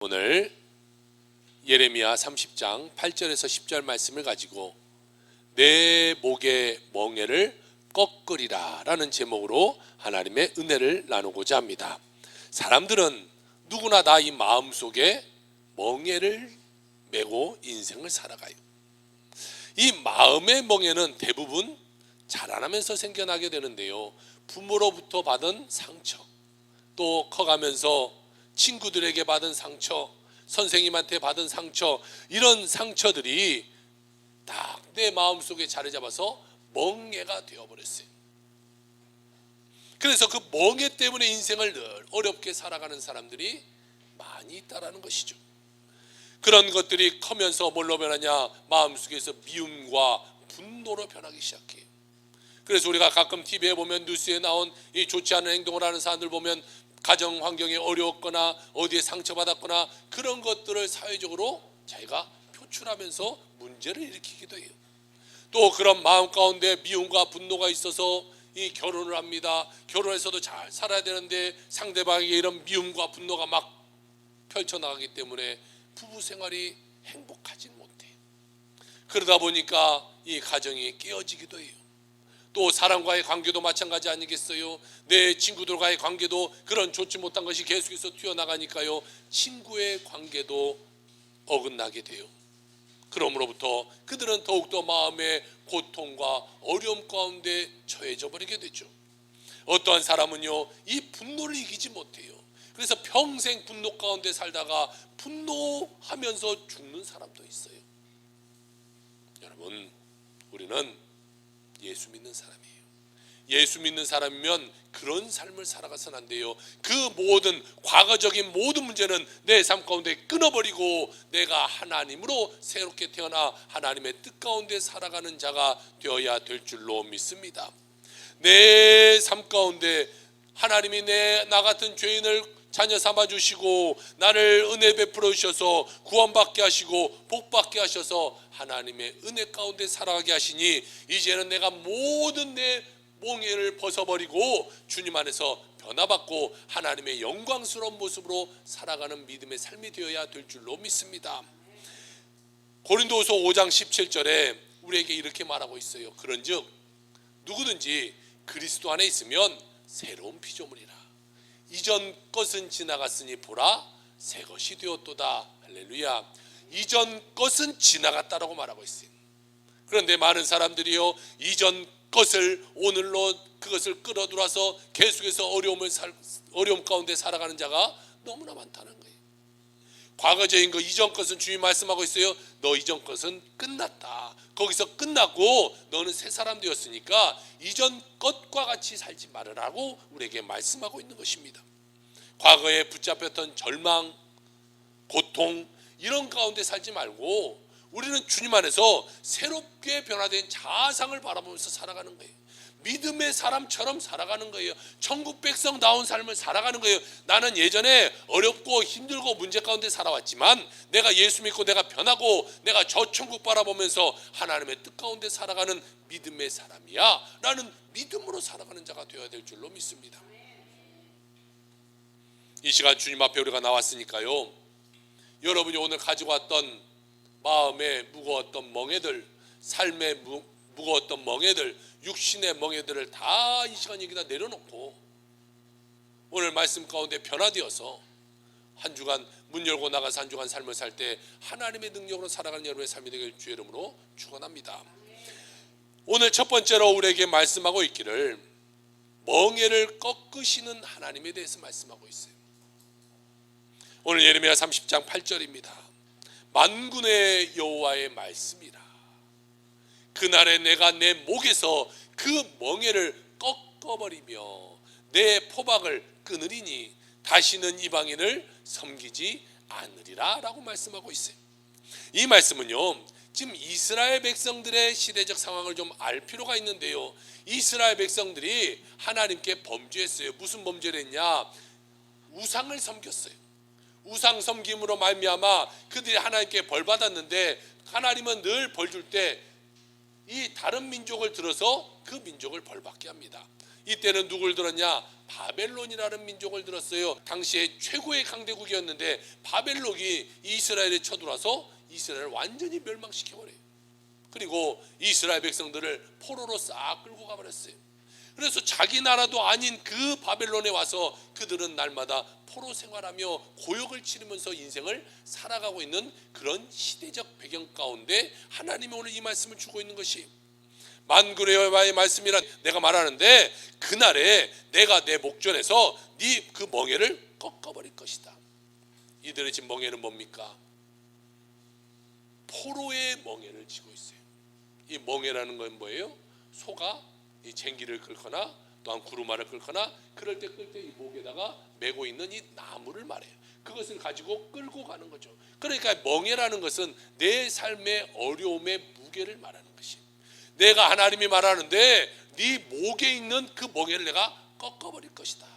오늘 예레미야 30장 8절에서 10절 말씀을 가지고 내 목의 멍에를 꺾으리라 라는 제목으로 하나님의 은혜를 나누고자 합니다. 사람들은 누구나 다 이 마음속에 멍에를 메고 인생을 살아가요. 이 마음의 멍에는 대부분 자라나면서 생겨나게 되는데요, 부모로부터 받은 상처, 또 커가면서 친구들에게 받은 상처, 선생님한테 받은 상처, 이런 상처들이 딱 내 마음속에 자리 잡아서 멍에가 되어버렸어요. 그래서 그 멍에 때문에 인생을 늘 어렵게 살아가는 사람들이 많이 있다라는 것이죠. 그런 것들이 커면서 뭘로 변하냐? 마음속에서 미움과 분노로 변하기 시작해요. 그래서 우리가 가끔 TV에 보면, 뉴스에 나온 이 좋지 않은 행동을 하는 사람들 보면 가정 환경이 어려웠거나 어디에 상처받았거나 그런 것들을 사회적으로 자기가 표출하면서 문제를 일으키기도 해요. 또 그런 마음 가운데 미움과 분노가 있어서 이 결혼을 합니다. 결혼해서도 잘 살아야 되는데 상대방에게 이런 미움과 분노가 막 펼쳐나가기 때문에 부부 생활이 행복하진 못해요. 그러다 보니까 이 가정이 깨어지기도 해요. 또 사람과의 관계도 마찬가지 아니겠어요? 내 친구들과의 관계도 그런 좋지 못한 것이 계속해서 튀어나가니까요, 친구의 관계도 어긋나게 돼요. 그러므로부터 그들은 더욱더 마음의 고통과 어려움 가운데 처해져 버리게 되죠. 어떠한 사람은요, 이 분노를 이기지 못해요. 그래서 평생 분노 가운데 살다가 분노하면서 죽는 사람도 있어요. 여러분, 우리는 예수 믿는 사람이에요. 예수 믿는 사람이면 그런 삶을 살아가서는 안 돼요. 그 모든 과거적인 모든 문제는 내 삶 가운데 끊어버리고 내가 하나님으로 새롭게 태어나 하나님의 뜻 가운데 살아가는 자가 되어야 될 줄로 믿습니다. 내 삶 가운데 하나님이 나 같은 죄인을 자녀 삼아 주시고 나를 은혜 베풀어 주셔서 구원받게 하시고 복받게 하셔서 하나님의 은혜 가운데 살아가게 하시니, 이제는 내가 모든 내 멍에를 벗어버리고 주님 안에서 변화받고 하나님의 영광스러운 모습으로 살아가는 믿음의 삶이 되어야 될 줄로 믿습니다. 고린도후서 5장 17절에 우리에게 이렇게 말하고 있어요. 그런즉 누구든지 그리스도 안에 있으면 새로운 피조물이라. 이전 것은 지나갔으니 보라 새 것이 되었도다. 할렐루야. 이전 것은 지나갔다라고 말하고 있어요. 그런데 많은 사람들이요, 이전 것을 오늘로 그것을 끌어들여서 계속해서 어려움 가운데 살아가는 자가 너무나 많다는 거예요. 과거적인 것, 이전 것은 주님 말씀하고 있어요. 너 이전 것은 끝났다. 거기서 끝났고 너는 새 사람 되었으니까 이전 것과 같이 살지 말으라고 우리에게 말씀하고 있는 것입니다. 과거에 붙잡혔던 절망, 고통, 이런 가운데 살지 말고 우리는 주님 안에서 새롭게 변화된 자아상을 바라보면서 살아가는 거예요. 믿음의 사람처럼 살아가는 거예요. 천국 백성다운 삶을 살아가는 거예요. 나는 예전에 어렵고 힘들고 문제 가운데 살아왔지만 내가 예수 믿고 내가 변하고 내가 저 천국 바라보면서 하나님의 뜻 가운데 살아가는 믿음의 사람이야 라는 믿음으로 살아가는 자가 되어야 될 줄로 믿습니다. 이 시간 주님 앞에 우리가 나왔으니까요, 여러분이 오늘 가지고 왔던 마음에 무거웠던 멍에들, 삶에 무거웠던 멍에들, 육신의 멍에들을 다 이 시간 여기다 내려놓고 오늘 말씀 가운데 변화되어서 한 주간 문 열고 나가서 한 주간 삶을 살 때 하나님의 능력으로 살아가는 여러분의 삶이 되길 주의 이름으로 축원합니다. 오늘 첫 번째로 우리에게 말씀하고 있기를 멍에를 꺾으시는 하나님에 대해서 말씀하고 있어요. 오늘 예레미야 30장 8절입니다. 만군의 여호와의 말씀이라. 그날에 내가 내 목에서 그 멍에를 꺾어버리며 내 포박을 끊으리니 다시는 이방인을 섬기지 않으리라 라고 말씀하고 있어요. 이 말씀은요, 지금 이스라엘 백성들의 시대적 상황을 좀 알 필요가 있는데요, 이스라엘 백성들이 하나님께 범죄했어요. 무슨 범죄를 했냐? 우상을 섬겼어요. 우상 섬김으로 말미암아 그들이 하나님께 벌 받았는데, 하나님은 늘 벌 줄 때 이 다른 민족을 들어서 그 민족을 벌 받게 합니다. 이때는 누굴 들었냐? 바벨론이라는 민족을 들었어요. 당시에 최고의 강대국이었는데 바벨론이 이스라엘에 쳐들어와서 이스라엘을 완전히 멸망시켜버려요. 그리고 이스라엘 백성들을 포로로 싹 끌고 가버렸어요. 그래서 자기 나라도 아닌 그 바벨론에 와서 그들은 날마다 포로 생활하며 고역을 치르면서 인생을 살아가고 있는 그런 시대적 배경 가운데 하나님이 오늘 이 말씀을 주고 있는 것이, 만군의 여호와의 말씀이라 내가 말하는데 그날에 내가 내 목전에서 네 그 멍에를 꺾어버릴 것이다. 이들의 지금 멍에는 뭡니까? 포로의 멍에를 쥐고 있어요. 이 멍에라는 건 뭐예요? 소가 이 쟁기를 끓거나 또한 구루마를 끓거나 그럴 때 끌 때 이 목에다가 메고 있는 이 나무를 말해요. 그것을 가지고 끌고 가는 거죠. 그러니까 멍에라는 것은 내 삶의 어려움의 무게를 말하는 것이, 내가 하나님이 말하는데 네 목에 있는 그 멍에를 내가 꺾어버릴 것이다.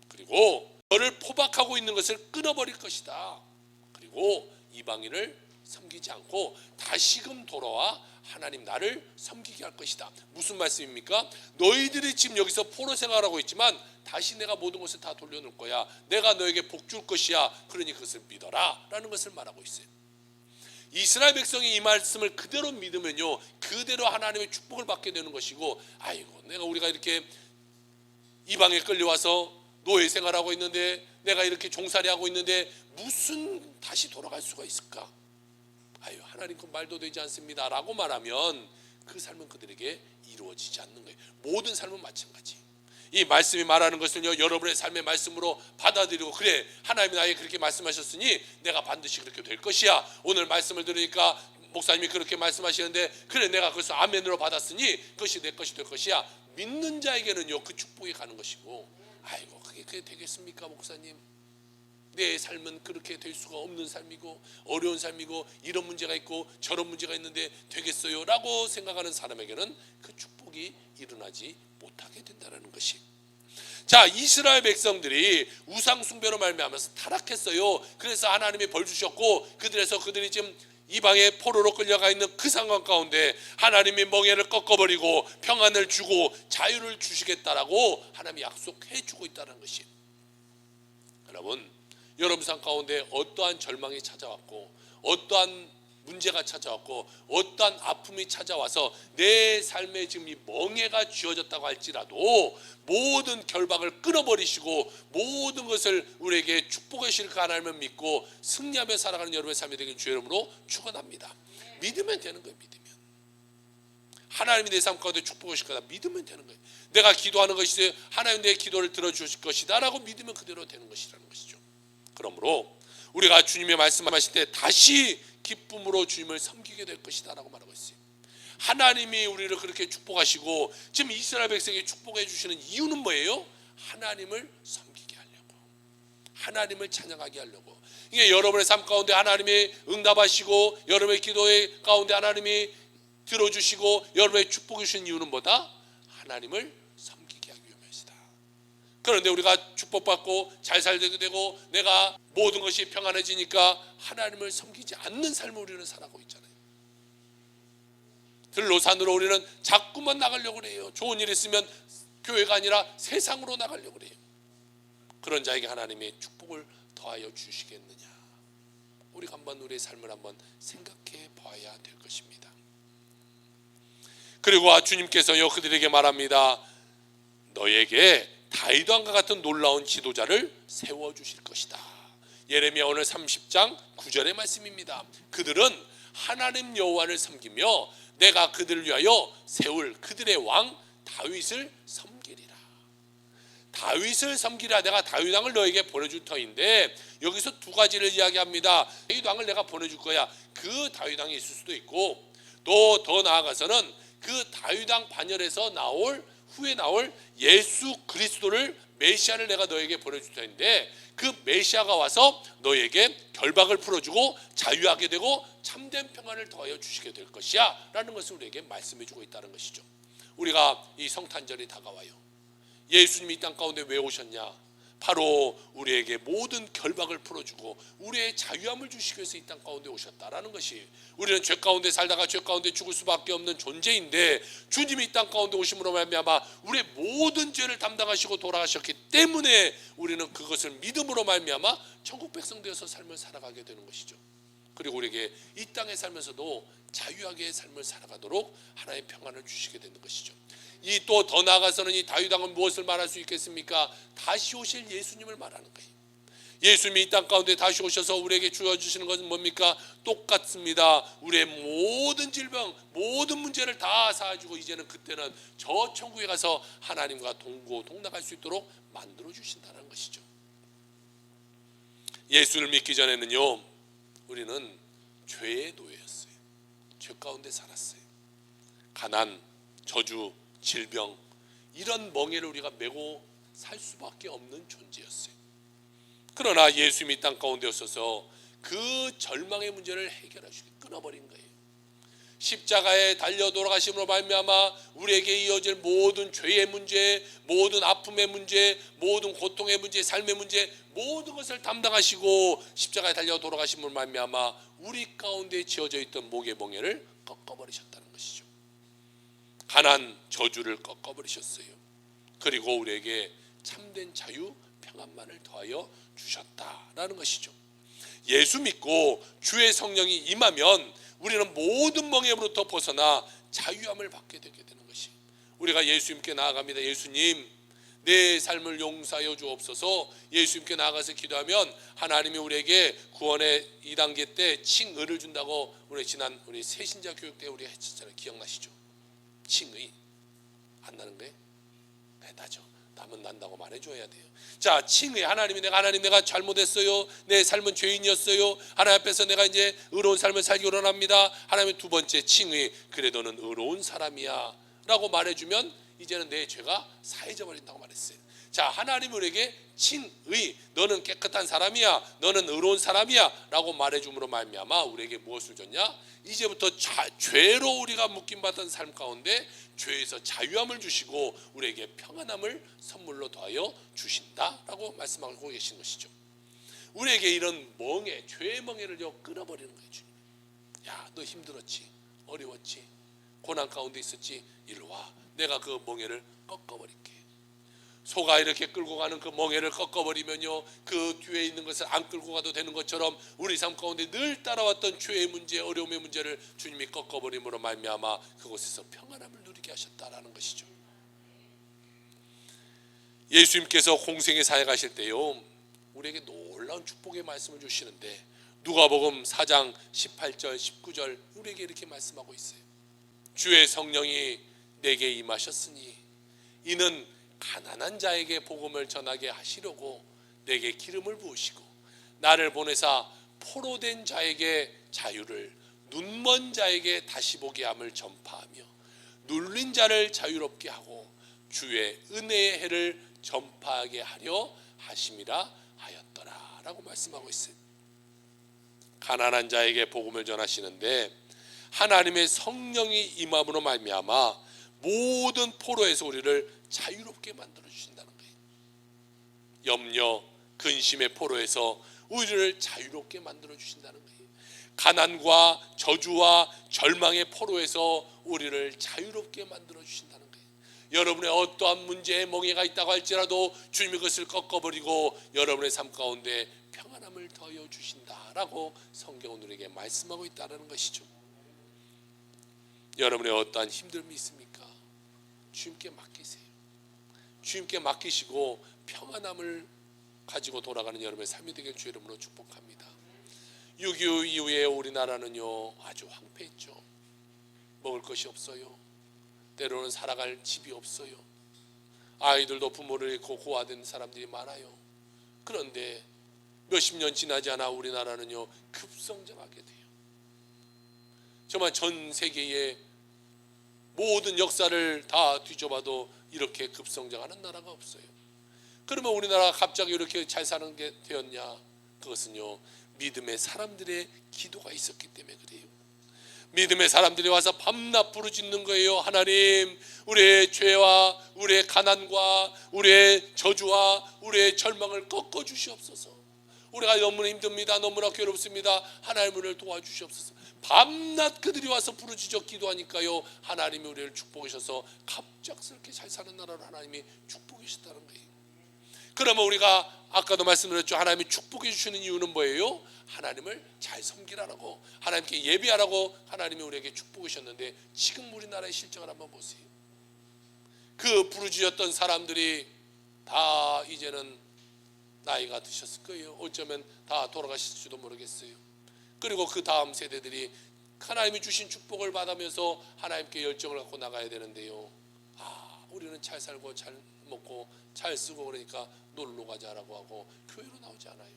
그리고 너를 포박하고 있는 것을 끊어버릴 것이다. 그리고 이방인을 섬기지 않고 다시금 돌아와 하나님 나를 섬기게 할 것이다. 무슨 말씀입니까? 너희들이 지금 여기서 포로 생활하고 있지만 다시 내가 모든 것을 다 돌려놓을 거야. 내가 너에게 복 줄 것이야. 그러니 그것을 믿어라 라는 것을 말하고 있어요. 이스라엘 백성이 이 말씀을 그대로 믿으면요, 그대로 하나님의 축복을 받게 되는 것이고, 아이고 내가 우리가 이렇게 이방에 끌려와서 노예 생활하고 있는데, 내가 이렇게 종살이 하고 있는데 무슨 다시 돌아갈 수가 있을까? 아유, 하나님 그 말도 되지 않습니다 라고 말하면 그 삶은 그들에게 이루어지지 않는 거예요. 모든 삶은 마찬가지. 이 말씀이 말하는 것을요, 여러분의 삶의 말씀으로 받아들이고, 그래 하나님이 나에게 그렇게 말씀하셨으니 내가 반드시 그렇게 될 것이야. 오늘 말씀을 들으니까 목사님이 그렇게 말씀하시는데 그래 내가 그것을 아멘으로 받았으니 그것이 내 것이 될 것이야. 믿는 자에게는요 그 축복이 가는 것이고, 아이고 그게 되겠습니까 목사님? 내 삶은 그렇게 될 수가 없는 삶이고 어려운 삶이고 이런 문제가 있고 저런 문제가 있는데 되겠어요? 라고 생각하는 사람에게는 그 축복이 일어나지 못하게 된다는 것이, 자, 이스라엘 백성들이 우상 숭배로 말미암아서 타락했어요. 그래서 하나님이 벌 주셨고 그들이 지금 이방의 포로로 끌려가 있는 그 상황 가운데 하나님이 멍에를 꺾어버리고 평안을 주고 자유를 주시겠다라고 하나님이 약속해 주고 있다는 것이, 여러분 삶 가운데 어떠한 절망이 찾아왔고 어떠한 문제가 찾아왔고 어떠한 아픔이 찾아와서 내 삶에 지금 이 멍에가 쥐어졌다고 할지라도 모든 결박을 끊어버리시고 모든 것을 우리에게 축복해 주실 그 하나님을 믿고 승리하며 살아가는 여러분의 삶이 되길 주의 이름으로 축원합니다. 믿으면 되는 거예요. 믿으면 하나님이 내 삶 가운데 축복해 주실 거다. 믿으면 되는 거예요. 내가 기도하는 것이 하나님 내 기도를 들어주실 것이다 라고 믿으면 그대로 되는 것이라는 것이죠. 그러므로 우리가 주님의 말씀하실 때 다시 기쁨으로 주님을 섬기게 될 것이다 라고 말하고 있어요. 하나님이 우리를 그렇게 축복하시고 지금 이스라엘 백성에게 축복해 주시는 이유는 뭐예요? 하나님을 섬기게 하려고, 하나님을 찬양하게 하려고. 이게 여러분의 삶 가운데 하나님이 응답하시고 여러분의 기도의 가운데 하나님이 들어주시고 여러분의 축복해 주신 이유는 뭐다? 하나님을 섬기게 하기 위함이다. 그런데 우리가 축복받고 잘 살게 되고 내가 모든 것이 평안해지니까 하나님을 섬기지 않는 삶을 우리는 살아가고 있잖아요. 들로산으로 우리는 자꾸만 나가려고 그래요. 좋은 일 있으면 교회가 아니라 세상으로 나가려고 그래요. 그런 자에게 하나님의 축복을 더하여 주시겠느냐? 우리가 한번 우리의 삶을 한번 생각해 봐야 될 것입니다. 그리고 주님께서요 그들에게 말합니다. 너에게 다윗 왕과 같은 놀라운 지도자를 세워주실 것이다. 예레미야 오늘 30장 9절의 말씀입니다. 그들은 하나님 여호와를 섬기며 내가 그들을 위하여 세울 그들의 왕 다윗을 섬기리라. 다윗을 섬기라. 내가 다윗 왕을 너에게 보내줄 터인데 여기서 두 가지를 이야기합니다. 다윗 왕을 내가 보내줄 거야. 그 다윗 왕이 있을 수도 있고 또 더 나아가서는 그 다윗 왕 반열에서 후에 나올 예수 그리스도를 메시아를 내가 너에게 보내줄 터인데 그 메시아가 와서 너에게 결박을 풀어주고 자유하게 되고 참된 평안을 더하여 주시게 될 것이야 라는 것을 우리에게 말씀해주고 있다는 것이죠. 우리가 이 성탄절이 다가와요. 예수님이 이 땅 가운데 왜 오셨냐? 바로 우리에게 모든 결박을 풀어주고 우리의 자유함을 주시기 위해서 이 땅 가운데 오셨다라는 것이, 우리는 죄 가운데 살다가 죄 가운데 죽을 수밖에 없는 존재인데 주님이 이 땅 가운데 오심으로 말미암아 우리의 모든 죄를 담당하시고 돌아가셨기 때문에 우리는 그것을 믿음으로 말미암아 천국 백성 되어서 삶을 살아가게 되는 것이죠. 그리고 우리에게 이 땅에 살면서도 자유하게 삶을 살아가도록 하나의 평안을 주시게 되는 것이죠. 이 또 더 나아가서는 이 다윗 왕은 무엇을 말할 수 있겠습니까? 다시 오실 예수님을 말하는 거예요. 예수님이 이 땅 가운데 다시 오셔서 우리에게 주어주시는 것은 뭡니까? 똑같습니다. 우리의 모든 질병, 모든 문제를 다 사해주고 이제는 그때는 저 천국에 가서 하나님과 동고동락할 수 있도록 만들어 주신다는 것이죠. 예수를 믿기 전에는요, 우리는 죄의 노예였어요. 죄 가운데 살았어요. 가난, 저주, 질병, 이런 멍에를 우리가 메고 살 수밖에 없는 존재였어요. 그러나 예수님이 땅 가운데 오셔서 그 절망의 문제를 해결하시고 끊어버린 거예요. 십자가에 달려 돌아가심으로 말미암아 우리에게 이어질 모든 죄의 문제, 모든 아픔의 문제, 모든 고통의 문제, 삶의 문제, 모든 것을 담당하시고 십자가에 달려 돌아가심으로 말미암아 우리 가운데 지어져 있던 목의 멍에를 꺾어버리셨다는 것이죠. 가난, 저주를 꺾어버리셨어요. 그리고 우리에게 참된 자유, 평안만을 더하여 주셨다라는 것이죠. 예수 믿고 주의 성령이 임하면 우리는 모든 멍에로부터 벗어나 자유함을 받게 되게 되는 것이, 우리가 예수님께 나아갑니다. 예수님, 내 삶을 용서하여 주옵소서. 예수님께 나아가서 기도하면 하나님이 우리에게 구원의 2단계 때 칭의를 준다고 우리 지난 우리 새신자 교육 때 우리가 했었잖아요. 기억나시죠? 칭의 안 나는 거예요? 네, 나죠. 남은 난다고 말해줘야 돼요. 자, 칭의, 하나님 내가 잘못했어요. 내 삶은 죄인이었어요. 하나님 앞에서 내가 이제 의로운 삶을 살기 원합니다. 하나님의 두 번째 칭의, 그래 너는 의로운 사람이야 라고 말해주면 이제는 내 죄가 사해져 버린다고 말했어요. 자, 하나님 우리에게 칭의, 너는 깨끗한 사람이야, 너는 의로운 사람이야 라고 말해줌으로 말미암아 우리에게 무엇을 줬냐? 이제부터 죄로 우리가 묶임받은 삶 가운데 죄에서 자유함을 주시고 우리에게 평안함을 선물로 더하여 주신다라고 말씀하고 계신 것이죠. 우리에게 이런 멍에, 죄의 멍에를 끊어버리는 거예요. 주님, 야, 너 힘들었지, 어려웠지, 고난 가운데 있었지, 이리 와, 내가 그 멍에를 꺾어버릴게. 소가 이렇게 끌고 가는 그 멍에를 꺾어버리면요, 그 뒤에 있는 것을 안 끌고 가도 되는 것처럼 우리 삶 가운데 늘 따라왔던 죄의 문제, 어려움의 문제를 주님이 꺾어버림으로 말미암아 그곳에서 평안함을 누리게 하셨다라는 것이죠. 예수님께서 공생에 사역하실 때요, 우리에게 놀라운 축복의 말씀을 주시는데 누가복음 4장 18절 19절 우리에게 이렇게 말씀하고 있어요. 주의 성령이 내게 임하셨으니 이는 가난한 자에게 복음을 전하게 하시려고 내게 기름을 부으시고 나를 보내사 포로된 자에게 자유를, 눈먼 자에게 다시 보게 함을 전파하며 눌린 자를 자유롭게 하고 주의 은혜의 해를 전파하게 하려 하심이라 하였더라 라고 말씀하고 있어요. 가난한 자에게 복음을 전하시는데 하나님의 성령이 임함으로 말미암아 모든 포로에서 우리를 자유롭게 만들어 주신다는 거예요. 염려, 근심의 포로에서 우리를 자유롭게 만들어 주신다는 거예요. 가난과 저주와 절망의 포로에서 우리를 자유롭게 만들어 주신다는 거예요. 여러분의 어떠한 문제에 멍에가 있다고 할지라도 주님이 그것을 꺾어버리고 여러분의 삶 가운데 평안함을 더하여 주신다라고 성경은 우리에게 말씀하고 있다는 것이죠. 여러분의 어떠한 힘듦이 있습니까? 주님께 맡기세요. 주님께 맡기시고 평안함을 가지고 돌아가는 여러분의 삶이 되길 주의 이름으로 축복합니다. 6.25 이후에 우리나라는요 아주 황폐했죠. 먹을 것이 없어요. 때로는 살아갈 집이 없어요. 아이들도 부모를 잃고 고아된 사람들이 많아요. 그런데 몇십 년 지나지 않아 우리나라는요 급성장하게 돼요. 정말 전 세계의 모든 역사를 다 뒤져봐도 이렇게 급성장하는 나라가 없어요. 그러면 우리나라가 갑자기 이렇게 잘 사는 게 되었냐? 그것은요 믿음의 사람들의 기도가 있었기 때문에 그래요. 믿음의 사람들이 와서 밤낮 부르짖는 거예요. 하나님, 우리의 죄와 우리의 가난과 우리의 저주와 우리의 절망을 꺾어 주시옵소서. 우리가 너무나 힘듭니다. 너무나 괴롭습니다. 하나님 우리를 도와주시옵소서. 밤낮 그들이 와서 부르짖어 기도하니까요, 하나님이 우리를 축복하셔서 갑작스럽게 잘 사는 나라를 하나님이 축복해 주셨다는 거예요. 그러면 우리가 아까도 말씀드렸죠. 하나님이 축복해 주시는 이유는 뭐예요? 하나님을 잘 섬기라고, 하나님께 예배하라고 하나님이 우리에게 축복해 주셨는데, 지금 우리나라의 실정을 한번 보세요. 그 부르짖었던 사람들이 다 이제는 나이가 드셨을 거예요. 어쩌면 다 돌아가실지도 모르겠어요. 그리고 그 다음 세대들이 하나님이 주신 축복을 받으면서 하나님께 열정을 갖고 나가야 되는데요, 우리는 잘 살고 잘 먹고 잘 쓰고 그러니까 놀러 가자라고 하고 교회로 나오지 않아요.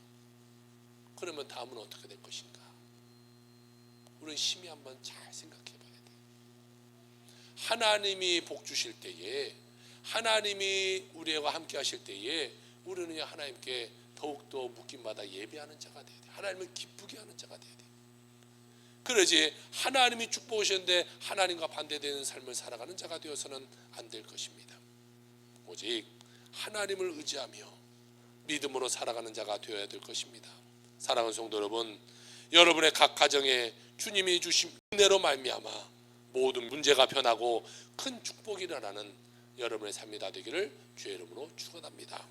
그러면 다음은 어떻게 될 것인가? 우리는 심히 한번 잘 생각해 봐야 돼요. 하나님이 복 주실 때에, 하나님이 우리와 함께 하실 때에 우리는 하나님께 더욱더 묶임마다 예배하는 자가 돼야 돼요. 하나님을 기쁘게 하는 자가 돼야 돼요. 그러지 하나님이 축복하셨는데 하나님과 반대되는 삶을 살아가는 자가 되어서는 안 될 것입니다. 오직 하나님을 의지하며 믿음으로 살아가는 자가 되어야 될 것입니다. 사랑하는 성도 여러분, 여러분의 각 가정에 주님이 주신 은혜로 말미암아 모든 문제가 변하고 큰 축복이 일어나는 여러분의 삶이 다 되기를 주의 이름으로 축원합니다.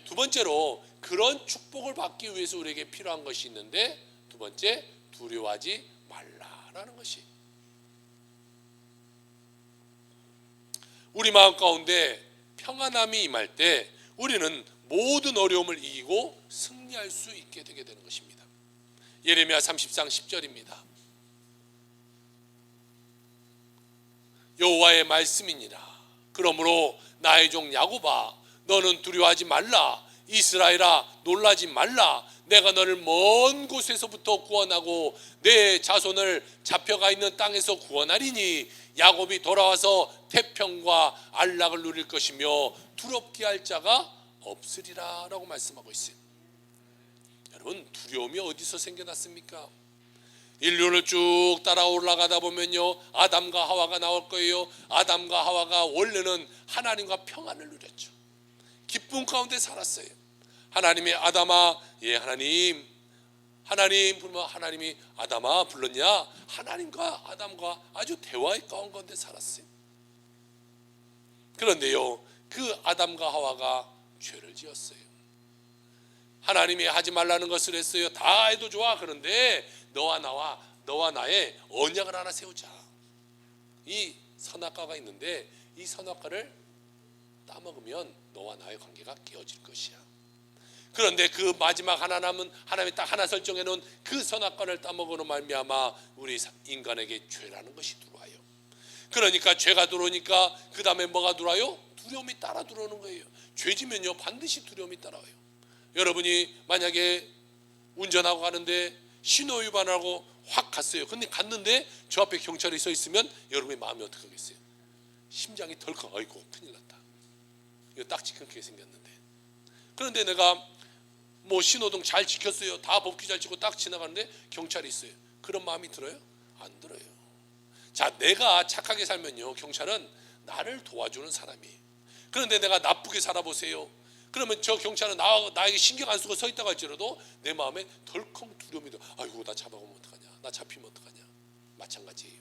두 번째로, 그런 축복을 받기 위해서 우리에게 필요한 것이 있는데, 두 번째, 두려워하지 말라라는 것이, 우리 마음 가운데 평안함이 임할 때 우리는 모든 어려움을 이기고 승리할 수 있게 되게 되는 것입니다. 예레미야 30장 10절입니다. 여호와의 말씀이니라. 그러므로 나의 종 야곱아, 너는 두려워하지 말라. 이스라엘아, 놀라지 말라. 내가 너를 먼 곳에서부터 구원하고 내 자손을 잡혀가 있는 땅에서 구원하리니 야곱이 돌아와서 태평과 안락을 누릴 것이며 두렵게 할 자가 없으리라 라고 말씀하고 있어요. 여러분, 두려움이 어디서 생겨났습니까? 인류를 쭉 따라 올라가다 보면요, 아담과 하와가 나올 거예요. 아담과 하와가 원래는 하나님과 평안을 누렸죠. 기쁨 가운데 살았어요. 하나님이 아담아, 예 하나님 부르면 하나님이 아담아 불렀냐? 하나님과 아담과 아주 대화의 가운데 살았어요. 그런데요, 그 아담과 하와가 죄를 지었어요. 하나님이 하지 말라는 것을 했어요. 다 해도 좋아. 그런데 너와 나의 언약을 하나 세우자. 이 선악과가 있는데 이 선악과를 따먹으면 너와 나의 관계가 깨어질 것이야. 그런데 그 마지막 하나 남은, 하나님이 딱 하나 설정해 놓은 그 선악과를 따먹으로 말미암아 우리 인간에게 죄라는 것이 들어와요. 그러니까 죄가 들어오니까 그 다음에 뭐가 들어와요? 두려움이 따라 들어오는 거예요. 죄지면요 반드시 두려움이 따라와요. 여러분이 만약에 운전하고 가는데 신호 위반하고 확 갔어요. 근데 갔는데 저 앞에 경찰이 서 있으면 여러분의 마음이 어떻게 하겠어요? 심장이 덜컥, 아이고 큰일 났다. 이거 딱지 끊기게 생겼는데. 그런데 내가 뭐 신호등 잘 지켰어요. 다 법규 잘 지키고 딱 지나가는데 경찰이 있어요. 그런 마음이 들어요? 안 들어요. 자, 내가 착하게 살면요 경찰은 나를 도와주는 사람이에요. 그런데 내가 나쁘게 살아보세요. 그러면 저 경찰은 나에게 신경 안 쓰고 서 있다고 할지라도 내 마음에 덜컹 두려움이 들어. 아이고 나 잡아가면 어떡하냐, 나 잡히면 어떡하냐. 마찬가지예요.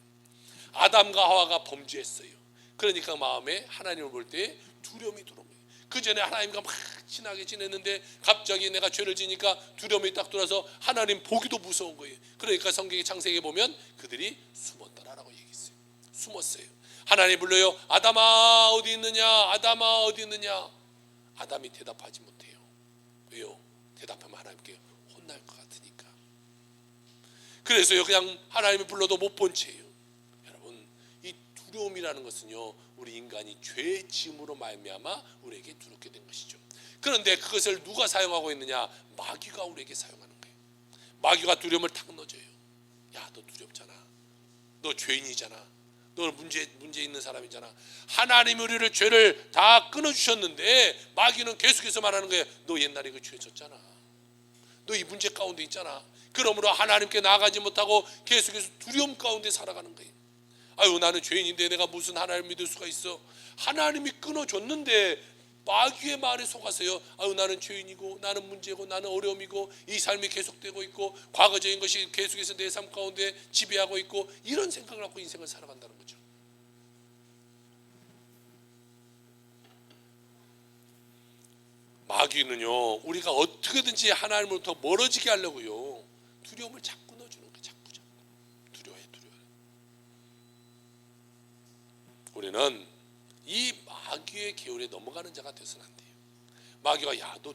아담과 하와가 범죄했어요. 그러니까 마음에 하나님을 볼 때 두려움이 들어온 거예요. 그 전에 하나님과 막 친하게 지냈는데 갑자기 내가 죄를 지니까 두려움이 딱 들어서 하나님 보기도 무서운 거예요. 그러니까 성경의 창세기에 보면 그들이 숨었다라고 얘기했어요. 숨었어요. 하나님 불러요. 아담아 어디 있느냐, 아담아 어디 있느냐. 아담이 대답하지 못해요. 왜요? 대답하면 하나님께 혼날 것 같으니까. 그래서요 그냥 하나님이 불러도 못 본 채예요. 여러분, 이 두려움이라는 것은요 우리 인간이 죄 지음으로 말미암아 우리에게 두렵게 된 것이죠. 그런데 그것을 누가 사용하고 있느냐? 마귀가 우리에게 사용하는 거예요. 마귀가 두려움을 탁 넣어줘요. 야, 너 두렵잖아. 너 죄인이잖아. 너 문제 있는 사람이잖아. 하나님이 우리를 죄를 다 끊어주셨는데 마귀는 계속해서 말하는 거예요. 너 옛날에 그 죄 졌잖아. 너 이 문제 가운데 있잖아. 그러므로 하나님께 나아가지 못하고 계속해서 두려움 가운데 살아가는 거예요. 아유, 나는 죄인인데 내가 무슨 하나님을 믿을 수가 있어. 하나님이 끊어줬는데 마귀의 말에 속아서요, 아유, 나는 죄인이고 나는 문제고 나는 어려움이고 이 삶이 계속되고 있고 과거적인 것이 계속해서 내 삶 가운데 지배하고 있고, 이런 생각을 갖고 인생을 살아간다는 거죠. 마귀는요, 우리가 어떻게든지 하나님으로부터 멀어지게 하려고요, 두려움을 자꾸 넣어주는 거예요. 자꾸 두려워해. 우리는 이 마귀의 계율에 넘어가는 자가 되어서는 안 돼요. 마귀가, 야, 너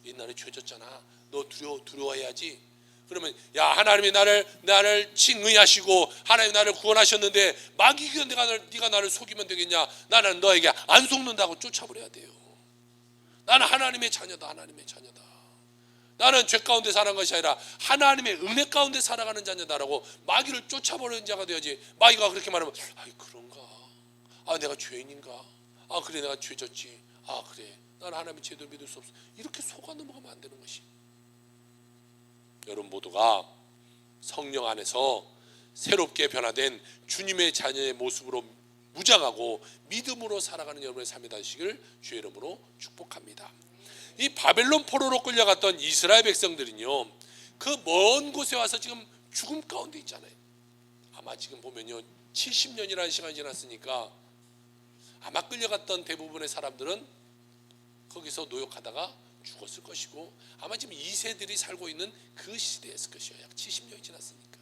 옛날에 죄졌잖아, 너 두려워해야지. 그러면, 야, 하나님이 나를 칭의하시고 하나님 나를 구원하셨는데 마귀가 네가 나를 속이면 되겠냐? 나는 너에게 안 속는다고 쫓아버려야 돼요. 나는 하나님의 자녀다. 하나님의 자녀다. 나는 죄 가운데 살아가는 것이 아니라 하나님의 은혜 가운데 살아가는 자녀다라고 마귀를 쫓아버리는 자가 되어야지. 마귀가 그렇게 말하면, 아이, 그런가? 아, 내가 죄인인가? 아, 그래, 내가 죄졌지. 아, 그래, 나는 하나님의 제대로 믿을 수 없어. 이렇게 속아 넘어가면 안 되는 것이. 여러분 모두가 성령 안에서 새롭게 변화된 주님의 자녀의 모습으로 무장하고 믿음으로 살아가는 여러분의 삶이 되시기를 주의 이름으로 축복합니다. 이 바벨론 포로로 끌려갔던 이스라엘 백성들은요, 그 먼 곳에 와서 지금 죽음 가운데 있잖아요. 아마 지금 보면요, 70년이라는 시간이 지났으니까 아마 끌려갔던 대부분의 사람들은 거기서 노역하다가 죽었을 것이고, 아마 지금 2세들이 살고 있는 그 시대였을 것이에요. 약 70년이 지났으니까.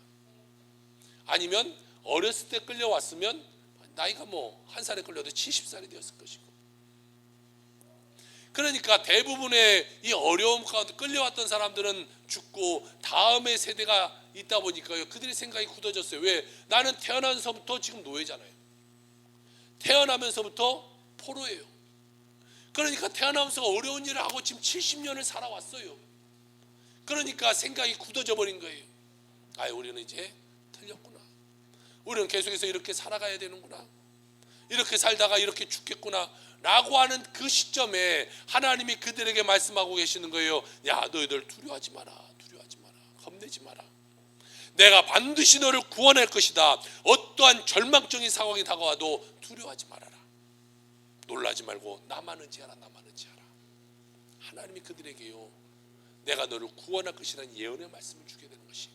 아니면 어렸을 때 끌려왔으면 나이가 뭐 한 살에 끌려도 70살이 되었을 것이고. 그러니까 대부분의 이 어려움 가운데 끌려왔던 사람들은 죽고 다음의 세대가 있다 보니까요, 그들의 생각이 굳어졌어요. 왜? 나는 태어나면서부터 지금 노예잖아요. 태어나면서부터 포로예요. 그러니까 태어나면서 어려운 일을 하고 지금 70년을 살아왔어요. 그러니까 생각이 굳어져 버린 거예요. 아, 우리는 이제 틀렸구나. 우리는 계속해서 이렇게 살아가야 되는구나. 이렇게 살다가 이렇게 죽겠구나 라고 하는 그 시점에 하나님이 그들에게 말씀하고 계시는 거예요. 야, 너희들 두려워하지 마라. 두려워하지 마라. 겁내지 마라. 내가 반드시 너를 구원할 것이다. 어떠한 절망적인 상황이 다가와도 두려워하지 말아라. 놀라지 말고 나만 의지하라. 나만 의지하라. 하나님이 그들에게요, 내가 너를 구원할 것이라는 예언의 말씀을 주게 되는 것이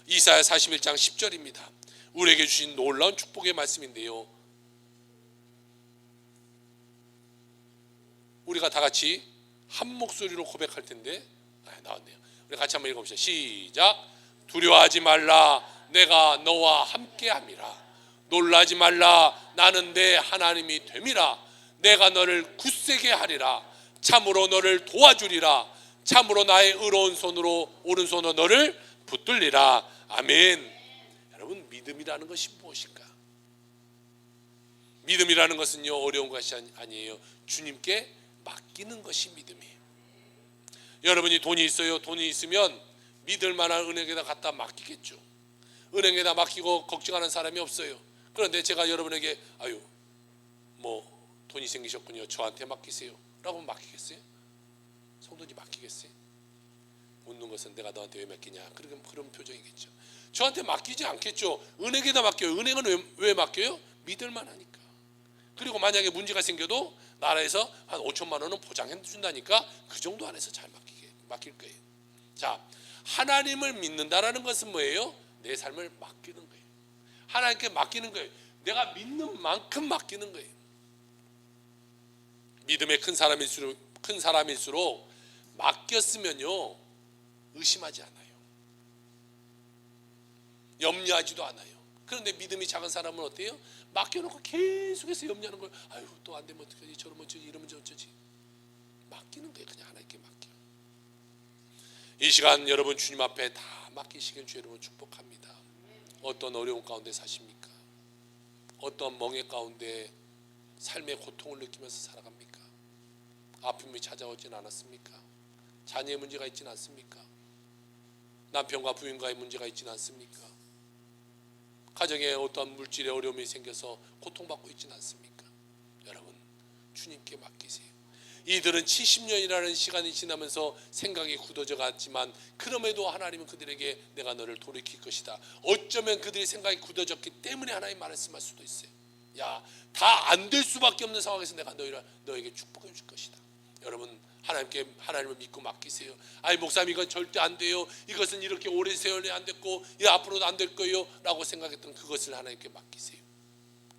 이사야 41장 10절입니다. 우리에게 주신 놀라운 축복의 말씀인데요, 우리가 다 같이 한 목소리로 고백할 텐데, 나왔네요. 우리 같이 한번 읽어봅시다. 시작. 두려워하지 말라. 내가 너와 함께함이라. 놀라지 말라. 나는 내 하나님이 됨이라. 내가 너를 굳세게 하리라. 참으로 너를 도와주리라. 참으로 나의 의로운 손으로 오른손으로 너를 붙들리라. 아멘. 여러분, 믿음이라는 것이 무엇인가? 믿음이라는 것은요, 어려운 것이 아니에요. 주님께 맡기는 것이 믿음이에요. 여러분이 돈이 있어요. 돈이 있으면 믿을 만한 은행에다 갖다 맡기겠죠. 은행에다 맡기고 걱정하는 사람이 없어요. 그런데 제가 여러분에게, 아유, 뭐 돈이 생기셨군요, 저한테 맡기세요 라고 맡기겠어요? 성도님 맡기겠어요? 묻는 것은 내가 너한테 왜 맡기냐, 그런 표정이겠죠. 저한테 맡기지 않겠죠. 은행에다 맡겨요. 은행은 왜 맡겨요? 믿을만 하니까. 그리고 만약에 문제가 생겨도 나라에서 한 5천만 원은 보장해 준다니까 그 정도 안에서 잘 맡길 거예요. 자, 하나님을 믿는다라는 것은 뭐예요? 내 삶을 맡기는 거예요. 하나님께 맡기는 거예요. 내가 믿는 만큼 맡기는 거예요. 믿음의 큰 사람일수록 맡겼으면요, 의심하지 않아요. 염려하지도 않아요. 그런데 믿음이 작은 사람은 어때요? 맡겨놓고 계속해서 염려하는 거예요. 아유, 또 안 되면 어떡하지, 저러면 어쩌지, 이러면 어쩌지. 맡기는 거예요. 그냥 하나님께 맡겨. 이 시간 여러분 주님 앞에 다 맡기시길 주 여러분 축복합니다. 어떤 어려움 가운데 사십니까? 어떤 멍해 가운데 삶의 고통을 느끼면서 살아갑니까? 아픔이 찾아오진 않았습니까? 자녀의 문제가 있지는 않습니까? 남편과 부인과의 문제가 있지는 않습니까? 가정에 어떠한 물질의 어려움이 생겨서 고통받고 있지는 않습니까? 여러분, 주님께 맡기세요. 이들은 70년이라는 시간이 지나면서 생각이 굳어져 갔지만 그럼에도 하나님은 그들에게 내가 너를 돌이킬 것이다. 어쩌면 그들의 생각이 굳어졌기 때문에 하나님 말씀할 수도 있어요. 야, 다 안 될 수밖에 없는 상황에서 내가 너에게 축복해 줄 것이다. 여러분, 하나님을 믿고 맡기세요. 아니 목사님, 이건 절대 안 돼요. 이것은 이렇게 오랜 세월이 안 됐고 앞으로도 안 될 거예요 라고 생각했던 그것을 하나님께 맡기세요.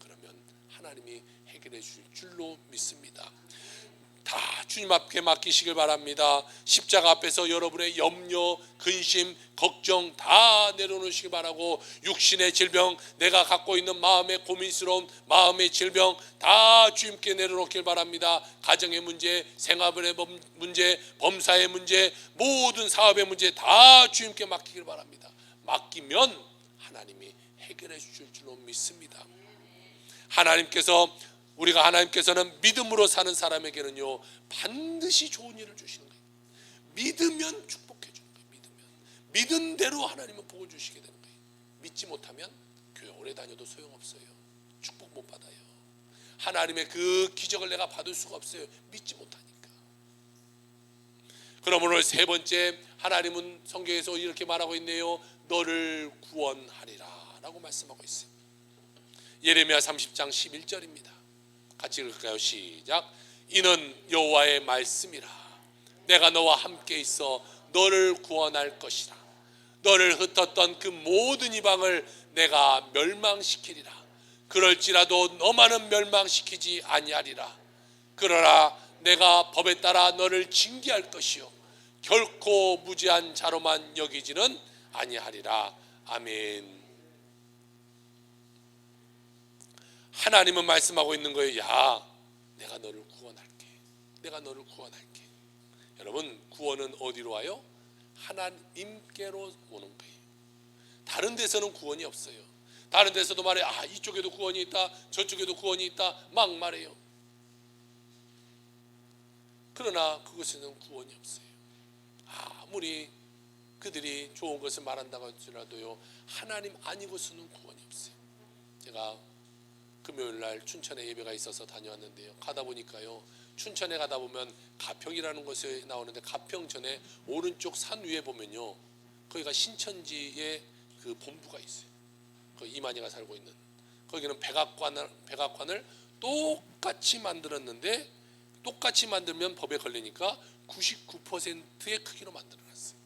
그러면 하나님이 해결해 줄 줄로 믿습니다. 다 주님 앞에 맡기시길 바랍니다. 십자가 앞에서 여러분의 염려, 근심, 걱정 다 내려놓으시길 바라고, 육신의 질병, 내가 갖고 있는 마음의 고민스러운 마음의 질병 다 주님께 내려놓길 바랍니다. 가정의 문제, 생활의 문제, 범사의 문제, 모든 사업의 문제 다 주님께 맡기길 바랍니다. 맡기면 하나님이 해결해 주실 줄로 믿습니다. 하나님께서는 믿음으로 사는 사람에게는요 반드시 좋은 일을 주시는 거예요. 믿으면 축복해 주는 거예요. 믿은 대로 하나님은 복을 주시게 되는 거예요. 믿지 못하면 교회 오래 다녀도 소용없어요. 축복 못 받아요. 하나님의 그 기적을 내가 받을 수가 없어요. 믿지 못하니까. 그럼 오늘 세 번째, 하나님은 성경에서 이렇게 말하고 있네요. 너를 구원하리라 라고 말씀하고 있어요. 예레미야 30장 11절입니다. 같이 읽을까요? 시작. 이는 여호와의 말씀이라. 내가 너와 함께 있어 너를 구원할 것이라. 너를 흩었던 그 모든 이방을 내가 멸망시키리라. 그럴지라도 너만은 멸망시키지 아니하리라. 그러나 내가 법에 따라 너를 징계할 것이요 결코 무죄한 자로만 여기지는 아니하리라. 아멘. 하나님은 말씀하고 있는 거예요. 야, 내가 너를 구원할게. 내가 너를 구원할게. 여러분, 구원은 어디로 와요? 하나님께로 오는 거예요. 다른 데서는 구원이 없어요. 다른 데서도 말해요. 이쪽에도 구원이 있다, 저쪽에도 구원이 있다 막 말해요. 그러나 그것에는 구원이 없어요. 아무리 그들이 좋은 것을 말한다고 할지라도요 하나님 아니고서는 구원이 없어요. 제가 금요일날 춘천에 예배가 있어서 다녀왔는데요, 가다 보니까요 춘천에 가다 보면 가평이라는 곳에 나오는데, 가평 전에 오른쪽 산 위에 보면요 거기가 신천지의 그 본부가 있어요. 그 이만희가 살고 있는 거기는 백악관을 똑같이 만들었는데, 똑같이 만들면 법에 걸리니까 99%의 크기로 만들어놨어요.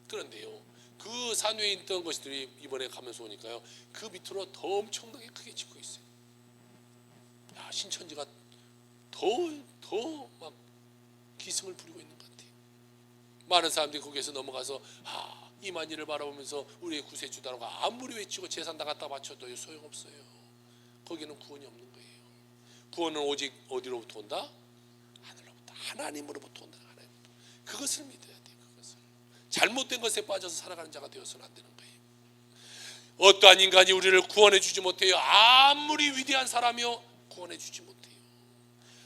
그런데요 그 산 위에 있던 것들이 이번에 가면서 오니까요 그 밑으로 더 엄청나게 크게 짓고 있어요. 신천지가 더 막 기승을 부리고 있는 것 같아요. 많은 사람들이 거기에서 넘어가서 이만희를 바라보면서 우리의 구세주다라고 아무리 외치고 재산 다 갖다 바쳐도 소용없어요. 거기는 구원이 없는 거예요. 구원은 오직 어디로부터 온다? 하늘로부터, 하나님으로부터 온다. 하나님으로부터. 그것을 믿어야 돼요. 그것을. 잘못된 것에 빠져서 살아가는 자가 되어서는 안 되는 거예요. 어떠한 인간이 우리를 구원해 주지 못해요. 아무리 위대한 사람이요 구원해 주지 못해요.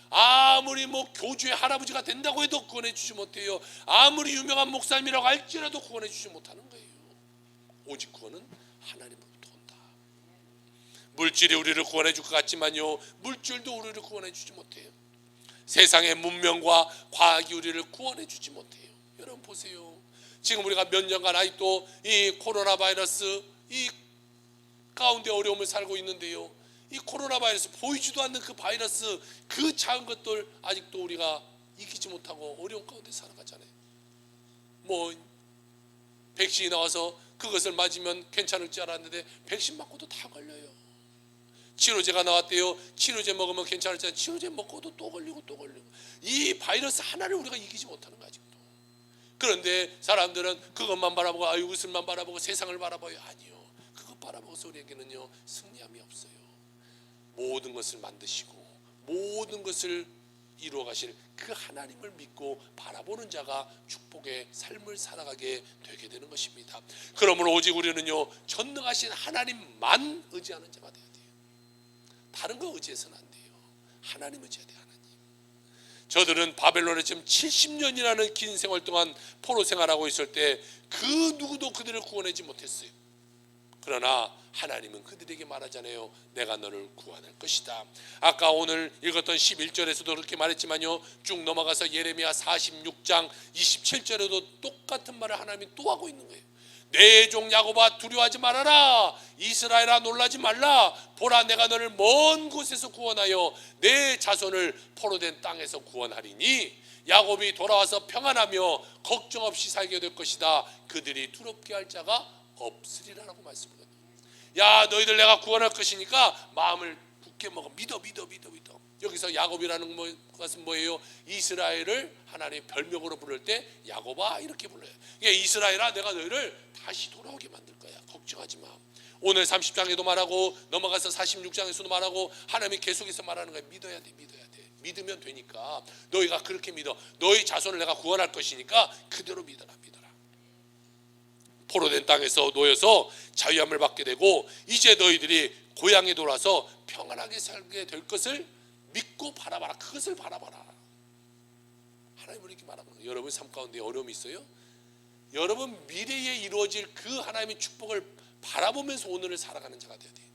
아무리 교주의 할아버지가 된다고 해도 구원해 주지 못해요. 아무리 유명한 목사님이라고 할지라도 구원해 주지 못하는 거예요. 오직 구원은 하나님으로부터 온다. 물질이 우리를 구원해 줄 것 같지만요 물질도 우리를 구원해 주지 못해요. 세상의 문명과 과학이 우리를 구원해 주지 못해요. 여러분 보세요. 지금 우리가 몇 년간 아직도 이 코로나 바이러스 이 가운데 어려움을 살고 있는데요, 이 코로나 바이러스, 보이지도 않는 그 바이러스, 그 작은 것들 아직도 우리가 이기지 못하고 어려운 가운데 살아가잖아요. 백신이 나와서 그것을 맞으면 괜찮을 줄 알았는데 백신 맞고도 다 걸려요. 치료제가 나왔대요. 치료제 먹으면 괜찮을 줄 알았는데 치료제 먹고도 또 걸리고 또 걸리고. 이 바이러스 하나를 우리가 이기지 못하는 거야 아직도. 그런데 사람들은 그것만 바라보고 이것을만 바라보고 세상을 바라봐요. 아니요, 그것 바라보고서 우리에게는요 승리함이 없어요. 모든 것을 만드시고 모든 것을 이루어 가실 그 하나님을 믿고 바라보는 자가 축복의 삶을 살아가게 되게 되는 것입니다. 그러므로 오직 우리는요 전능하신 하나님만 의지하는 자가 돼야 돼요. 다른 거 의지해서는 안 돼요. 하나님 의지해야 돼요. 하나님. 저들은 바벨론에 지금 70년이라는 긴 생활 동안 포로 생활하고 있을 때 그 누구도 그들을 구원하지 못했어요. 그러나 하나님은 그들에게 말하잖아요. 내가 너를 구원할 것이다. 아까 오늘 읽었던 11절에서도 그렇게 말했지만요, 쭉 넘어가서 예레미야 46장 27절에도 똑같은 말을 하나님이 또 하고 있는 거예요. 내 종 야곱아 두려워하지 말아라. 이스라엘아 놀라지 말라. 보라 내가 너를 먼 곳에서 구원하여 내 자손을 포로된 땅에서 구원하리니 야곱이 돌아와서 평안하며 걱정 없이 살게 될 것이다. 그들이 두렵게 할 자가 없으리라라고 말씀하거든요. 야 너희들 내가 구원할 것이니까 마음을 굳게 먹어. 믿어. 여기서 야곱이라는 것은 뭐예요? 이스라엘을 하나님 별명으로 부를 때 야곱아 이렇게 불러요. 이스라엘아 내가 너희를 다시 돌아오게 만들 거야. 걱정하지 마. 오늘 30장에도 말하고 넘어가서 46장에서도 말하고 하나님이 계속해서 말하는 거예요. 믿어야 돼. 믿으면 되니까 너희가 그렇게 믿어. 너희 자손을 내가 구원할 것이니까 그대로 믿어라. 포로된 땅에서 놓여서 자유함을 받게 되고 이제 너희들이 고향에 돌아서 평안하게 살게 될 것을 믿고 바라봐라. 그것을 바라봐라. 하나님은 이렇게 말하는 거예요. 여러분 삶 가운데 어려움이 있어요? 여러분 미래에 이루어질 그 하나님의 축복을 바라보면서 오늘을 살아가는 자가 되어야 돼요.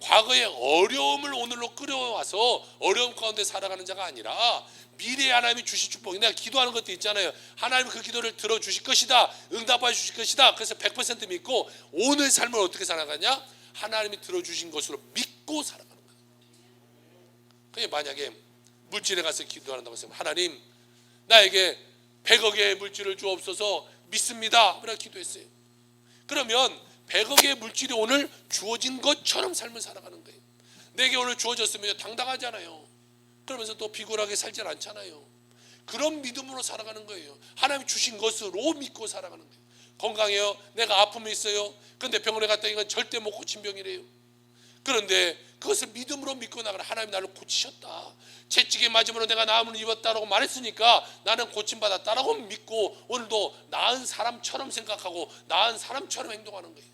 과거의 어려움을 오늘로 끌어와서 어려움 가운데 살아가는 자가 아니라 미래에 하나님이 주실 축복. 내가 기도하는 것도 있잖아요. 하나님은 그 기도를 들어주실 것이다. 응답해 주실 것이다. 그래서 100% 믿고 오늘 삶을 어떻게 살아가냐? 하나님이 들어주신 것으로 믿고 살아가는 거예요. 그게 만약에 물질에 가서 기도한다고 했으면 하나님 나에게 100억의 물질을 주옵소서 믿습니다. 그렇게 기도했어요. 그러면 100억의 물질이 오늘 주어진 것처럼 삶을 살아가는 거예요. 내게 오늘 주어졌으면 당당하잖아요. 그러면서 또 비굴하게 살질 않잖아요. 그런 믿음으로 살아가는 거예요. 하나님이 주신 것으로 믿고 살아가는 거예요. 건강해요. 내가 아픔이 있어요. 그런데 병원에 갔더니 이건 절대 못 고친 병이래요. 그런데 그것을 믿음으로 믿고 나가라. 하나님 나를 고치셨다. 채찍에 맞음으로 내가 나음을 입었다라고 말했으니까 나는 고침받았다라고 믿고 오늘도 나은 사람처럼 생각하고 나은 사람처럼 행동하는 거예요.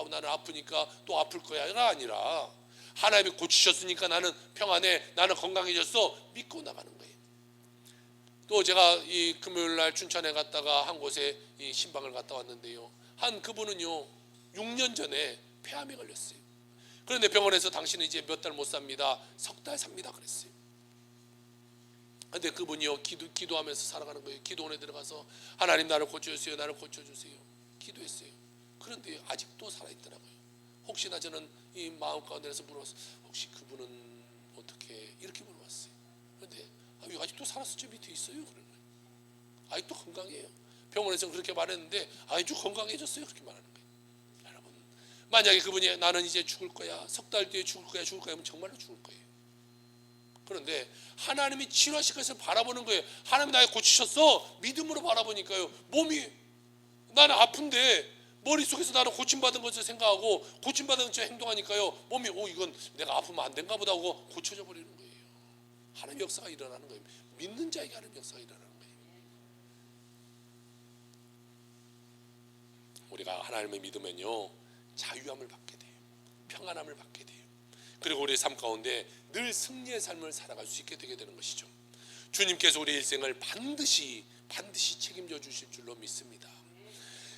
나는 아프니까 또 아플 거야가 아니라 하나님이 고치셨으니까 나는 평안해. 나는 건강해졌어. 믿고 나가는 거예요. 또 제가 이 금요일날 춘천에 갔다가 한 곳에 이 신방을 갔다 왔는데요. 한 그분은요 6년 전에 폐암에 걸렸어요. 그런데 병원에서 당신은 이제 몇 달 못 삽니다. 석 달 삽니다 그랬어요. 그런데 그분이요 기도하면서 살아가는 거예요. 기도원에 들어가서 하나님 나를 고쳐주세요. 나를 고쳐주세요. 기도했어요. 그런데 아직도 살아있더라고요. 혹시나 저는 이 마음 가운데서 물어봤어요. 혹시 그분은 어떻게 이렇게 물어봤어요. 그런데 아직도 살아서 저 밑에 있어요. 그런 거예요. 아직도 건강해요. 병원에서 그렇게 말했는데 아주 건강해졌어요. 그렇게 말하는 거예요. 여러분 만약에 그분이 나는 이제 죽을 거야. 석 달 뒤에 죽을 거야 하면 정말로 죽을 거예요. 그런데 하나님이 치료하실 것을 바라보는 거예요. 하나님이 나를 고치셨어. 믿음으로 바라보니까요. 몸이 나는 아픈데 머릿속에서 나는 고침받은 것을 생각하고 고침받은 것을 행동하니까요. 몸이 이건 내가 아프면 안 된가 보다 하고 고쳐져 버리는 거예요. 하나님의 역사가 일어나는 거예요. 믿는 자에게 하나님의 역사가 일어나는 거예요. 우리가 하나님을 믿으면요 자유함을 받게 돼요. 평안함을 받게 돼요. 그리고 우리의 삶 가운데 늘 승리의 삶을 살아갈 수 있게 되게 되는 것이죠. 주님께서 우리의 일생을 반드시 책임져 주실 줄로 믿습니다.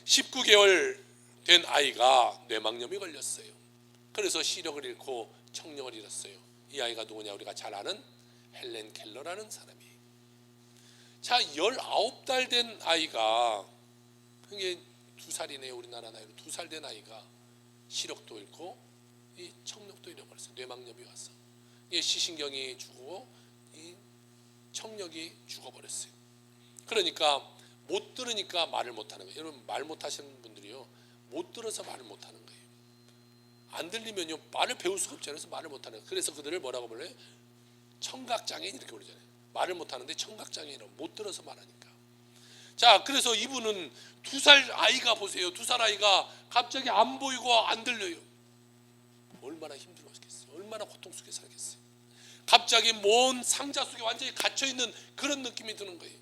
19개월 된 아이가 뇌막염이 걸렸어요. 그래서 시력을 잃고 청력을 잃었어요. 이 아이가 누구냐? 우리가 잘 아는 헬렌 켈러라는 사람이에요. 자, 19달 된 아이가, 그게 2살이네요. 우리나라 나이로 2살 된 아이가 시력도 잃고 이 청력도 잃어버렸어요. 뇌막염이 와서 시신경이 죽고 이 청력이 죽어버렸어요. 그러니까 못 들으니까 말을 못하는 거예요. 여러분 말 못하시는 분들이요 못 들어서 말을 못하는 거예요. 안 들리면요 말을 배울 수가 없잖아요. 그래서 말을 못하는 거예요. 그래서 그들을 뭐라고 불러요? 청각장애인 이렇게 부르잖아요. 말을 못하는데 청각장애인이라고, 못 들어서 말하니까. 자, 그래서 이분은 2살 아이가 보세요. 2살 아이가 갑자기 안 보이고 안 들려요. 얼마나 힘들었겠어요. 얼마나 고통 속에 살겠어요. 갑자기 먼 상자 속에 완전히 갇혀있는 그런 느낌이 드는 거예요.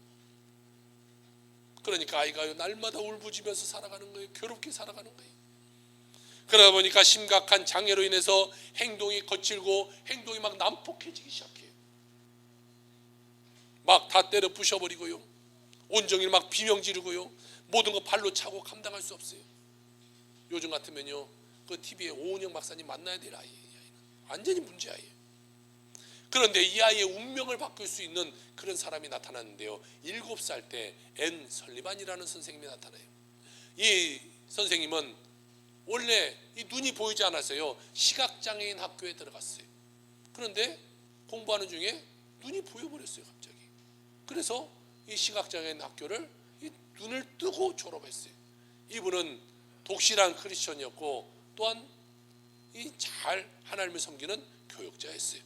그러니까 아이가 날마다 울부짖으면서 살아가는 거예요. 괴롭게 살아가는 거예요. 그러다 보니까 심각한 장애로 인해서 행동이 거칠고 행동이 막 난폭해지기 시작해요. 막 다 때려 부셔버리고요. 온종일 막 비명 지르고요. 모든 거 발로 차고 감당할 수 없어요. 요즘 같으면요 그 TV에 오은영 박사님 만나야 될 아이예요. 이 아이는 완전히 문제아이예요. 그런데 이 아이의 운명을 바꿀 수 있는 그런 사람이 나타났는데요, 7살 때 앤 설리반이라는 선생님이 나타나요. 이 선생님은 원래 이 눈이 보이지 않아서요 시각장애인 학교에 들어갔어요. 그런데 공부하는 중에 눈이 보여버렸어요 갑자기. 그래서 이 시각장애인 학교를 이 눈을 뜨고 졸업했어요. 이분은 독실한 크리스천이었고 또한 이 잘 하나님을 섬기는 교육자였어요.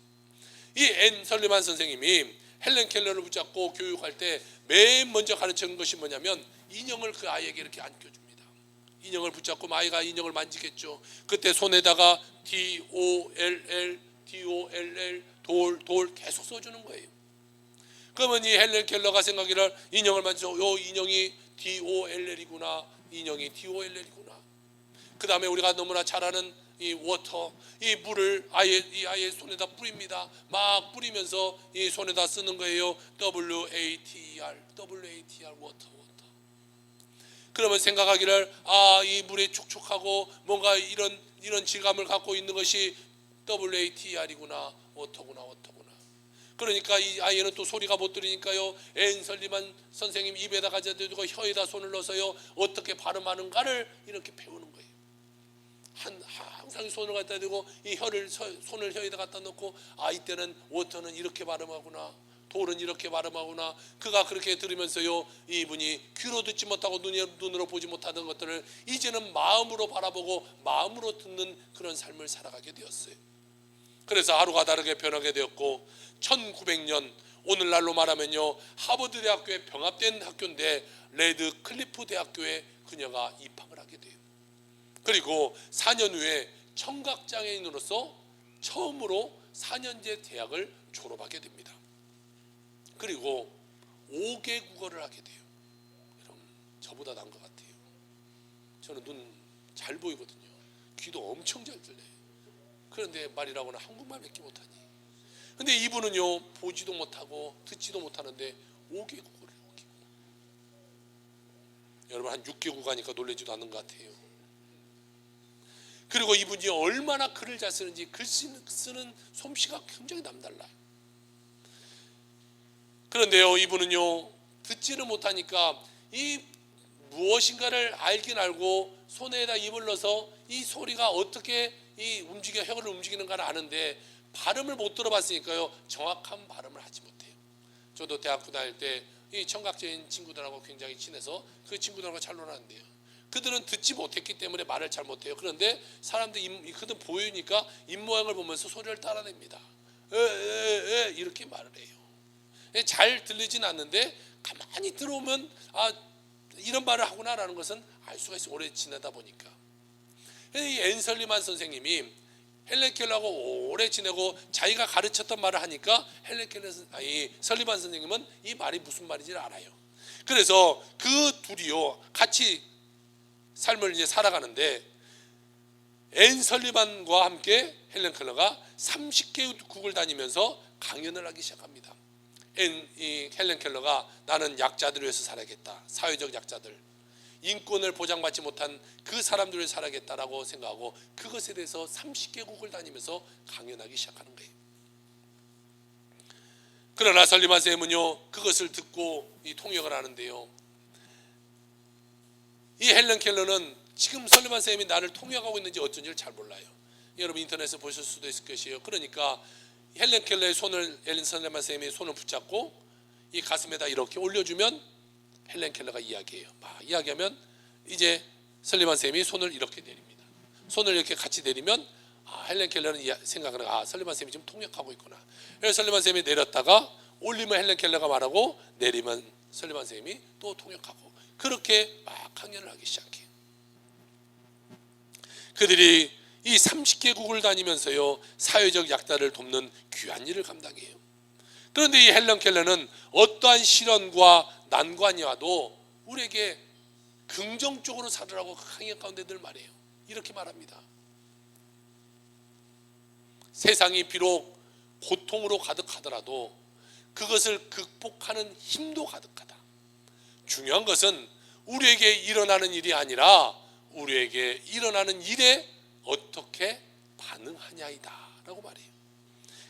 이 앤 설리반 선생님이 헬렌 켈러를 붙잡고 교육할 때 맨 먼저 가르치는 것이 뭐냐면 인형을 그 아이에게 이렇게 안겨줍니다. 인형을 붙잡고 아이가 인형을 만지겠죠. 그때 손에다가 DOLL 돌 계속 써주는 거예요. 그러면 이 헬렌 켈러가 생각하기를 인형을 만지고 요 인형이 DOLL이구나, 인형이 DOLL이구나. 그 다음에 우리가 너무나 잘 아는 이 워터, 이 물을 이 아이의 손에다 뿌립니다. 막 뿌리면서 이 손에다 쓰는 거예요. WATR 워터. 그러면 생각하기를 이 물이 촉촉하고 뭔가 이런 질감을 갖고 있는 것이 WATR이구나, 워터구나. 그러니까 이 아이는 또 소리가 못 들으니까요, 앤 설리반 선생님 입에다 가져다 대고 혀에다 손을 넣어서요 어떻게 발음하는가를 이렇게 배우는 거예요. 항상 손을 갖다 대고 이 손을 혀에다 갖다 놓고 이때는 워터는 이렇게 발음하구나, 돌은 이렇게 발음하구나. 그가 그렇게 들으면서요 이분이 귀로 듣지 못하고 눈으로 보지 못하던 것들을 이제는 마음으로 바라보고 마음으로 듣는 그런 삶을 살아가게 되었어요. 그래서 하루가 다르게 변하게 되었고 1900년 오늘날로 말하면요 하버드 대학교에 병합된 학교인데 레드 클리프 대학교에 그녀가 입학을 하게 돼요. 그리고 4년 후에 청각장애인으로서 처음으로 4년제 대학을 졸업하게 됩니다. 그리고 5개 국어를 하게 돼요. 여러분 저보다 나은 것 같아요. 저는 눈 잘 보이거든요. 귀도 엄청 잘 들려요. 그런데 말이라고는 한국말밖에 못하니. 근데 이분은요 보지도 못하고 듣지도 못하는데 5개 국어를 해요. 5개 국어. 여러분 한 6개 국어니까 놀라지도 않는 것 같아요. 그리고 이분이 얼마나 글을 잘 쓰는지 글 쓰는 솜씨가 굉장히 남달라요. 그런데요 이분은요 듣지를 못하니까 이 무엇인가를 알긴 알고 손에다 입을 넣어서 이 소리가 어떻게 혀를 움직이는가를 아는데 발음을 못 들어봤으니까요 정확한 발음을 하지 못해요. 저도 대학교 다닐 때 이 청각장애인 친구들하고 굉장히 친해서 그 친구들하고 잘 놀았는데요, 그들은 듣지 못했기 때문에 말을 잘 못해요. 그런데 사람들이 그들 보이니까 입모양을 보면서 소리를 따라냅니다. 이렇게 말을 해요. 잘 들리진 않는데 가만히 들어오면 이런 말을 하구나라는 것은 알 수가 있어요. 오래 지내다 보니까. 이 앤 설리반 선생님이 헬렌 켈러하고 오래 지내고 자기가 가르쳤던 말을 하니까 설리반 선생님은 이 말이 무슨 말인지를 알아요. 그래서 그 둘이요 같이 삶을 이제 살아가는데 앤 설리반과 함께 헬렌 켈러가 30개국을 다니면서 강연을 하기 시작합니다. 헬렌 켈러가 나는 약자들을 위해서 살아야겠다, 사회적 약자들, 인권을 보장받지 못한 그 사람들을 위해서 살아야겠다라고 생각하고 그것에 대해서 30개국을 다니면서 강연하기 시작하는 거예요. 그러나 설리반 쌤은요 그것을 듣고 통역을 하는데요, 이 헬렌 켈러는 지금 설리반 쌤이 나를 통역하고 있는지 어쩐지를 잘 몰라요. 여러분 인터넷에 보실 수도 있을 것이에요. 그러니까 헬렌 켈러의 손을 설리반 쌤이 손을 붙잡고 이 가슴에다 이렇게 올려주면 헬렌 켈러가 이야기해요. 이야기하면 이제 설리반 쌤이 손을 이렇게 내립니다. 손을 이렇게 같이 내리면 헬렌 켈러는 생각을 설리반 쌤이 지금 통역하고 있구나. 그래서 설리반 쌤이 내렸다가 올리면 헬렌 켈러가 말하고 내리면 설리반 쌤이 또 통역하고 그렇게 막 강연을 하기 시작해요. 그들이 이 30개국을 다니면서요 사회적 약자를 돕는 귀한 일을 감당해요. 그런데 이 헬렌 켈러는 어떠한 시련과 난관이 와도 우리에게 긍정적으로 살으라고 강연 가운데 늘 말해요. 이렇게 말합니다. 세상이 비록 고통으로 가득하더라도 그것을 극복하는 힘도 가득하다. 중요한 것은 우리에게 일어나는 일이 아니라 우리에게 일어나는 일에 어떻게 반응하냐이다 라고 말해요.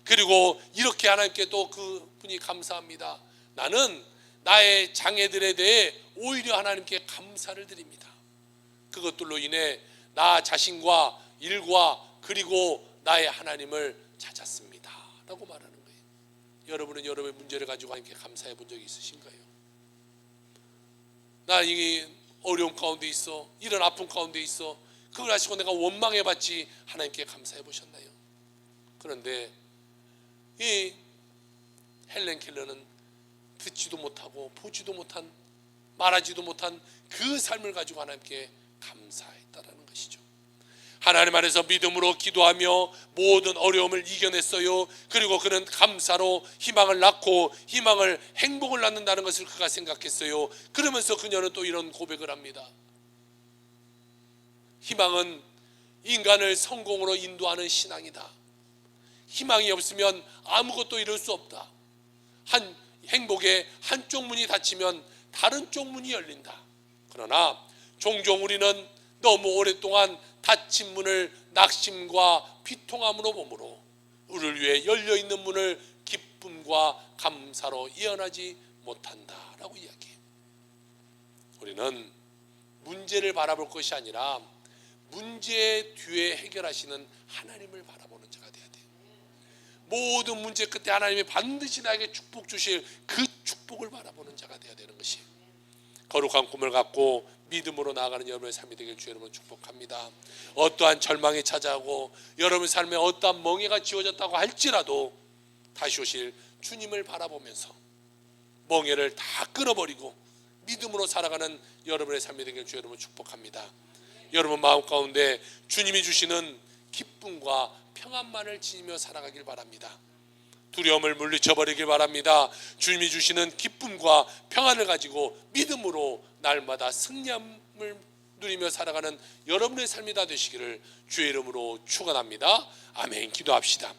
그리고 이렇게 하나님께 또 그분이 감사합니다. 나는 나의 장애들에 대해 오히려 하나님께 감사를 드립니다. 그것들로 인해 나 자신과 일과 그리고 나의 하나님을 찾았습니다 라고 말하는 거예요. 여러분은 여러분의 문제를 가지고 하나님께 감사해 본 적이 있으신가요? 나 이 어려움 가운데 있어, 이런 아픔 가운데 있어, 그걸 하시고 내가 원망해 봤지 하나님께 감사해 보셨나요? 그런데 이 헬렌 켈러는 듣지도 못하고 보지도 못한, 말하지도 못한 그 삶을 가지고 하나님께 감사했다라는 것이죠. 하나님 안에서 믿음으로 기도하며 모든 어려움을 이겨냈어요. 그리고 그는 감사로 희망을 낳고 희망을, 행복을 낳는다는 것을 그가 생각했어요. 그러면서 그녀는 또 이런 고백을 합니다. 희망은 인간을 성공으로 인도하는 신앙이다. 희망이 없으면 아무것도 이룰 수 없다. 행복의 한쪽 문이 닫히면 다른 쪽 문이 열린다. 그러나 종종 우리는 너무 오랫동안 닫힌 문을 낙심과 비통함으로 보므로 우리를 위해 열려있는 문을 기쁨과 감사로 예언하지 못한다라고 이야기해요. 우리는 문제를 바라볼 것이 아니라 문제 뒤에 해결하시는 하나님을 바라보는 자가 돼야 돼요. 모든 문제 끝에 하나님이 반드시 나에게 축복 주실 그 축복을 바라보는 자가 돼야 되는 것이에요. 거룩한 꿈을 갖고 믿음으로 나아가는 여러분의 삶이 되길 주 여러분 축복합니다. 어떠한 절망이 찾아오고 여러분 삶에 어떠한 멍해가 지어졌다고 할지라도 다시 오실 주님을 바라보면서 멍해를 다 끊어버리고 믿음으로 살아가는 여러분의 삶이 되길 주 여러분 축복합니다. 여러분 마음 가운데 주님이 주시는 기쁨과 평안만을 지니며 살아가길 바랍니다. 두려움을 물리쳐버리길 바랍니다. 주님이 주시는 기쁨과 평안을 가지고 믿음으로 날마다 승리함을 누리며 살아가는 여러분의 삶이 다 되시기를 주의 이름으로 축원합니다. 아멘. 기도합시다.